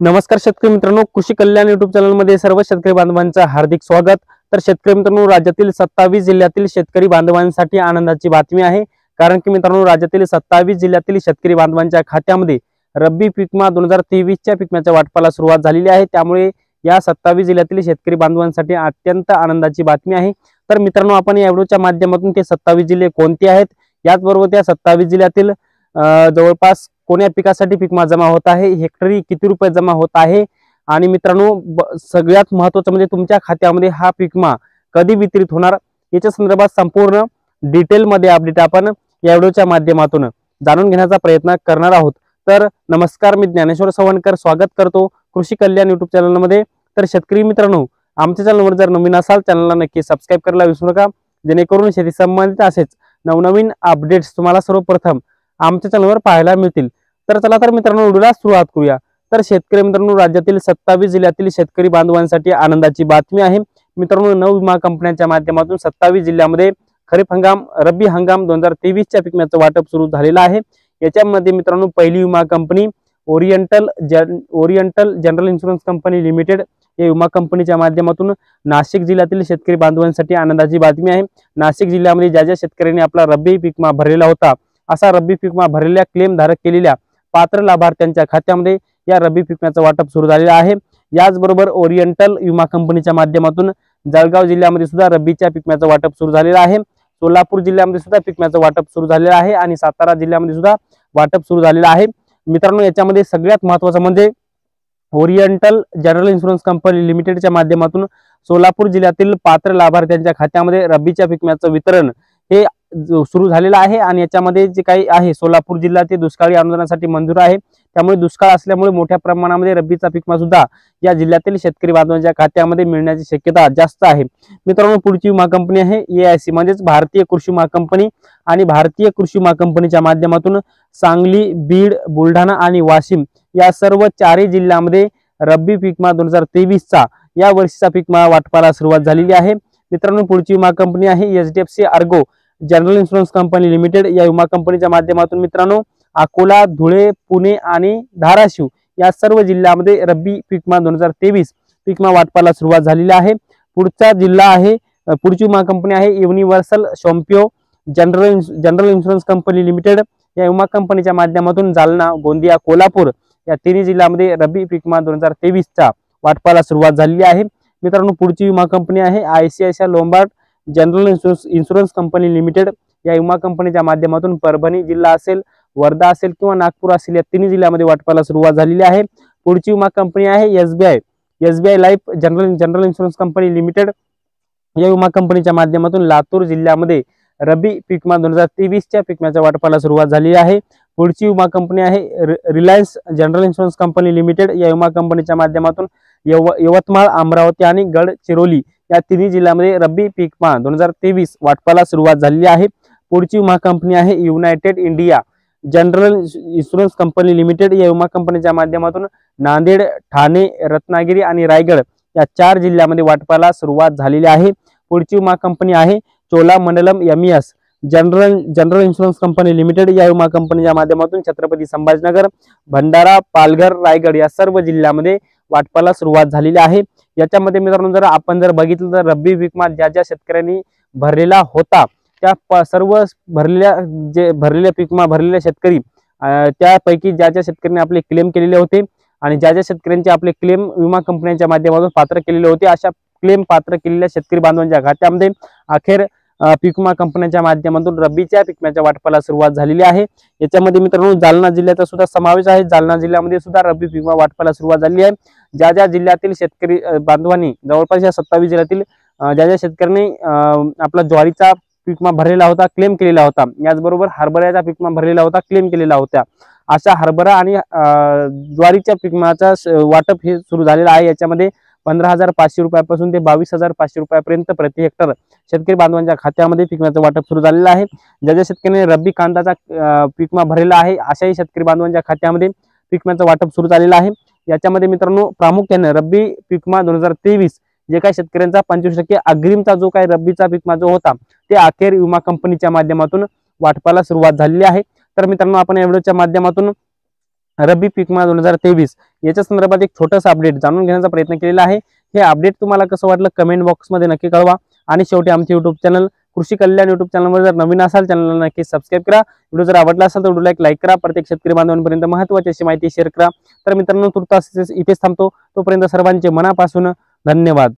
नमस्कार शेतकरी मित्रांनो, कृषी कल्याण युट्यूब चॅनल मध्ये सर्व शेतकरी बांधवांचं हार्दिक स्वागत। तर शेतकरी मित्रांनो, राज्यातील 27 जिल्ह्यातील शेतकरी बांधवांसाठी आनंदाची बातमी आहे। कारण की मित्रांनो, राज्यातील 27 जिल्ह्यातील शेतकरी बांधवांच्या खात्यामध्ये रब्बी पीक विमा 2023 च्या पीक विम्याच्या वाटपाला सुरुवात झालेली आहे। त्यामुळे या 27 जिल्ह्यातील शेतकरी बांधवांसाठी अत्यंत आनंदाची बातमी आहे। तर मित्रांनो, आपण या व्हिडिओच्या माध्यमातून ते 27 जिल्हे कोणते आहेत, याचबरोबर त्या 27 जिल्ह्यातील जवळपास कोण्या पिकासाठी पीक विमा जमा होत आहे, हेक्टरी किती रुपये जमा होत आहे, आणि मित्रांनो सगळ्यात महत्त्वाचं म्हणजे तुमच्या खात्यामध्ये हा पीक विमा कधी वितरित होणार याच्या संदर्भात संपूर्ण डिटेल मध्ये अपडेट आपण या व्हिडिओच्या माध्यमातून जाणून घेण्याचा प्रयत्न करणार आहोत। तर नमस्कार, मी ज्ञानेश्वर सवणकर स्वागत करतो कृषी कल्याण युट्यूब चॅनल मध्ये। तर शेतकरी मित्रांनो, आमच्या चॅनलवर जर नवीन असाल चॅनलला नक्की सबस्क्राइब करायला विसरू नका, जेणेकरून शेती संबंधित असेच नवनवीन अपडेट्स तुम्हाला सर्वप्रथम आमच्या चॅनलवर पाहायला मिळतील। तर चला तर मित्रांनो, व्हिडिओला सुरुवात करूया। तर शेतकरी मित्रांनो, राज्यातील 27 जिल्ह्यातील शेतकरी बांधवांसाठी आनंदाची बातमी आहे। मित्रांनो, नऊ विमा कंपन्यांच्या माध्यमातून 27 जिल्ह्यामध्ये खरीप हंगाम रब्बी हंगाम 2023 च्या पीक विम्याचं वाटप सुरू झालेलं आहे। याच्यामध्ये मित्रांनो, पहिली विमा company oriental general insurance company limited या विमा कंपनीच्या माध्यमातून नाशिक जिल्ह्यातील शेतकरी बांधवांसाठी आनंदाची बातमी आहे। नाशिक जिल्ह्यामध्ये ज्या ज्या शेतकऱ्यांनी आपला रब्बी पीक विमा भरलेला होता, असा रब्बी पीक विमा भरलेल्या क्लेम धारक केलेल्या पात्र लाभार्थ्यांच्या खात्यामध्ये या रब्बी पीक विम्याचं वाटप सुरू झालेलं आहे। याचबरोबर ओरिएंटल विमा कंपनीच्या माध्यमातून जळगाव जिल्ह्यामध्ये सुद्धा रब्बीच्या पीक विम्याचं वाटप सुरू झालेलं आहे। सोलापूर जिल्ह्यामध्ये सुद्धा पीक विम्याचं वाटप सुरू झालेलं आहे आणि सातारा जिल्ह्यामध्ये सुद्धा वाटप सुरू झालेलं आहे। मित्रांनो, याच्यामध्ये सगळ्यात महत्त्वाचं म्हणजे ओरिएंटल जनरल इन्शुरन्स कंपनी लिमिटेडच्या माध्यमातून सोलापूर जिल्ह्यातील पात्र लाभार्थ्यांच्या खात्यामध्ये रब्बीच्या पीक विम्याचं वितरण हे सुरू झालेला आहे। आणि याच्यामध्ये जे काही आहे, सोलापूर जिल्हा ते दुष्काळी अनुदानासाठी मंजूर आहे, त्यामुळे दुष्काळ असल्यामुळे मोठ्या प्रमाणामध्ये रब्बीचा पीक विमा सुद्धा या जिल्ह्यातील शेतकरी बांधवांच्या खात्यामध्ये मिळण्याची शक्यता जास्त आहे। मित्रांनो, पुढची विमा कंपनी आहे AIC म्हणजेच भारतीय कृषी विमा कंपनी, आणि भारतीय कृषी विमा कंपनीच्या माध्यमातून सांगली, बीड, बुलढाणा आणि वाशिम या सर्व चारही जिल्ह्यामध्ये रब्बी पीक विमा 2023 चा या वर्षीचा पीक विमा वाटपाला सुरुवात झालेली आहे। मित्रांनो, पुढची विमा कंपनी आहे HDFC Ergo general insurance company limited या विमा कंपनीच्या माध्यमातून मित्रांनो अकोला, धुळे, पुणे आणि धाराशिव या सर्व जिल्ह्यामध्ये रब्बी पीक विमा 2023 पीक विमा वाटपाला सुरुवात झालेली आहे। पुढचा जिल्हा आहे, पुढची विमा कंपनी आहे universal Sompo general insurance company limited या विमा कंपनीच्या माध्यमातून जालना, गोंदिया, कोल्हापूर या तिन्ही जिल्ह्यामध्ये रब्बी पीक विमा 2023 चा वाटपाला सुरुवात झालेली आहे। मित्रांनो, पुढची विमा कंपनी आहे ICICI Lombard general insurance company limited या विमा कंपनीच्या माध्यमातून परभणी जिल्हा असेल, वर्धा असेल किंवा नागपूर असेल या तिन्ही जिल्ह्यामध्ये वाटपाला सुरुवात झालेली आहे। पुढची विमा कंपनी आहे SBI life general insurance company limited या विमा कंपनीच्या माध्यमातून लातूर जिल्ह्यामध्ये रब्बी पीक विमा 2023 च्या पीक विम्याच्या वाटपाला सुरुवात झाली आहे। पुढची विमा कंपनी आहे Reliance general insurance company limited या विमा कंपनीच्या माध्यमातून यवतमाळ, अमरावती आणि गडचिरोली या तिन्ही जिल्ह्यामध्ये रब्बी पीक विमा 2023 वाटपाला सुरुवात झालेली आहे। पुढची विमा कंपनी आहे United India general insurance company limited या विमा कंपनीच्या माध्यमातून नांदेड, ठाणे, रत्नागिरी आणि रायगड या चार जिल्ह्यामध्ये वाटपाला सुरुवात झालेली आहे। पुढची विमा कंपनी आहे Cholamandalam MES general insurance company limited या विमा कंपनीच्या माध्यमातून छत्रपती संभाजीनगर, भंडारा, पालघर, रायगड या सर्व जिल्ह्यामध्ये वाटपाला सुरुवात झालेली आहे। याच्यामध्ये मित्रांनो, जर आपण बघितलं तर रब्बी पीक विमा ज्या ज्या शेतकऱ्यांनी भरलेला होता त्या सर्व भरलेल्या पीक विमा भरलेल्या शेतकरी त्यापैकी ज्या ज्या शेतकऱ्यांनी आपले क्लेम केलेले होते आणि ज्या ज्या शेतकऱ्यांचे आपले क्लेम विमा कंपन्यांच्या माध्यमातून पात्र केलेले होते, अशा क्लेम पात्र केलेल्या शेतकरी बांधवांच्या खात्यामध्ये अखेर पीक विमा कंपन्यांच्या माध्यमातून रब्बीच्या पीक विम्याच्या वाटपाला सुरुवात झालेली आहे। याच्यामध्ये मित्रांनो जालना जिल्ह्याचा सुद्धा समावेश आहे। जालना जिल्ह्यामध्ये सुद्धा रब्बी पीक विमा वाटपाला सुरुवात झाली आहे। ज्या ज्या जिल्ह्यातील शेतकरी बांधवांनी जवळपास या 27 जिल्ह्यातील ज्या ज्या शेतकऱ्यांनी आपला ज्वारीचा पीक विमा भरलेला होता, क्लेम केलेला होता, याचबरोबर हरभऱ्याचा पीक विमा भरलेला होता, क्लेम केलेला होता, अशा हरभरा आणि ज्वारीच्या पीक विम्याचा वाटप हे सुरू झालेलं आहे। याच्यामध्ये 15,500 रुपयापासून ते 22,500 रुपयापर्यंत प्रति हेक्टर शेतकरी बांधवांच्या खात्यामध्ये पीक विम्याचं वाटप सुरू झालेलं आहे। ज्या ज्या शेतकऱ्यांनी रब्बी कांद्याचा पीक विमा भरलेला आहे, अशाही शेतकरी बांधवांच्या खात्यामध्ये पीक विम्याचं वाटप सुरू झालेलं आहे। याच्यामध्ये मित्रांनो प्रामुख्याने रब्बी पीक विमा 2023 जे काही शेतकऱ्यांचा 25% अग्रिमचा जो काही रब्बीचा पीक विमा जो होता ते अखेर विमा कंपनीच्या माध्यमातून वाटपाला सुरुवात झालेली आहे। तर मित्रांनो, आपण या व्हिडिओच्या माध्यमातून रब्बी पीक विमा 2023 याच्या संदर्भात एक छोटंसं अपडेट जाणून घेण्याचा प्रयत्न केलेला आहे। हे अपडेट तुम्हाला कसं वाटलं कमेंट बॉक्समध्ये नक्की कळवा। आणि शेवटी आमचे YouTube चॅनल कृषी कल्याण YouTube चॅनलवर जर नवीन असाल चॅनलला नक्की सबस्क्राईब करा। व्हिडिओ जर आवडला असेल तर व्हिडिओला एक लाईक करा। प्रत्येक शेतकरी बांधवांपर्यंत महत्त्वाची अशी माहिती शेअर करा। तर मित्रांनो तुर्तास इथेच थांबतो। तोपर्यंत सर्वांचे मनापासून धन्यवाद।